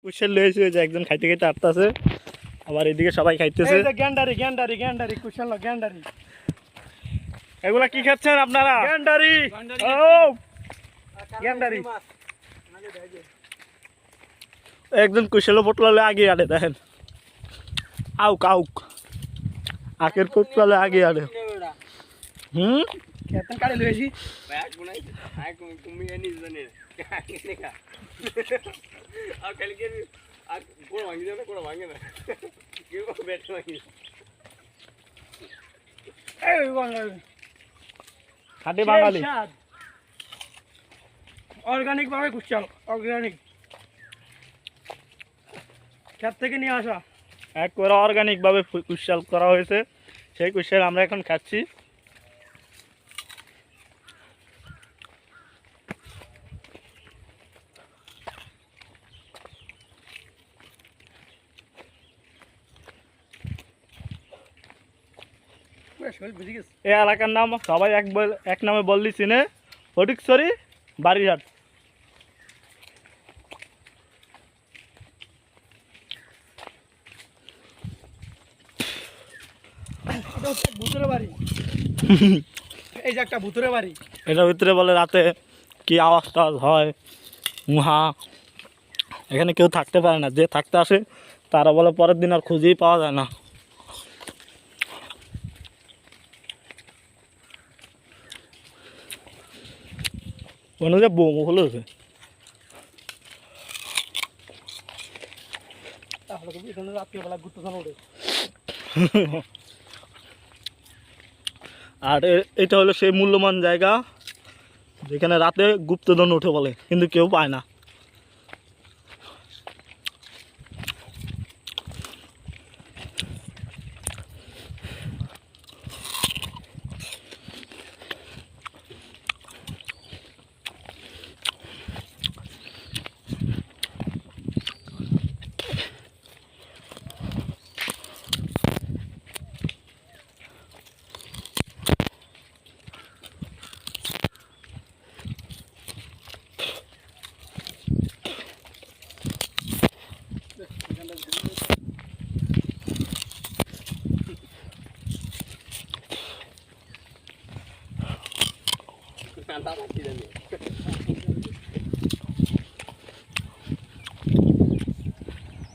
কুশের লয়েছে যে একজন খাইতে খাইতে আটতাছে, আবার এদিকে সবাই খাইতেছে। গ্যান্ডারি গ্যান্ডারি গ্যান্ডারি কুশেল গ্যান্ডারি। এগুলা কি খাচ্ছেন আপনারা? গ্যান্ডারি ও গ্যান্ডারি। একজন কুশেলো পটলালে আগে আনে, দেখেন আউক আউক আখের পটলালে আগে আনে। কেতন কাড়ে লইছি খাটে বাঙালি। অর্গানিক ভাবে কুশাল, অর্গানিক ক্ষেত থেকে নিয়ে আসা। একবারে অর্গানিক ভাবে কুশাল করা হয়েছে, সেই কুশাল আমরা এখন খাচ্ছি। এই এলাকার নাম সবাই এক নামে বললি চিনে, ফটিকছড়ি বাড়িরহাট। ভূতুরে বাড়ি, এই যে একটা ভূতুরে বাড়ি। এটার ভিতরে বলে রাতে কি আওয়াজ টাওয়াজ হয়, মুহা, এখানে কেউ থাকতে পারে না, যে থাকতে আসে তারা বলে পরের দিন আর খুঁজেই পাওয়া যায় না। মনে হচ্ছে বোম হলেছে। রাত্রিবেলা ঘুরতে ওঠে। আর এটা হলো সেই মূল্যবান জায়গা যেখানে রাতে গুপ্তধন উঠে বলে, কিন্তু কেউ পায় না।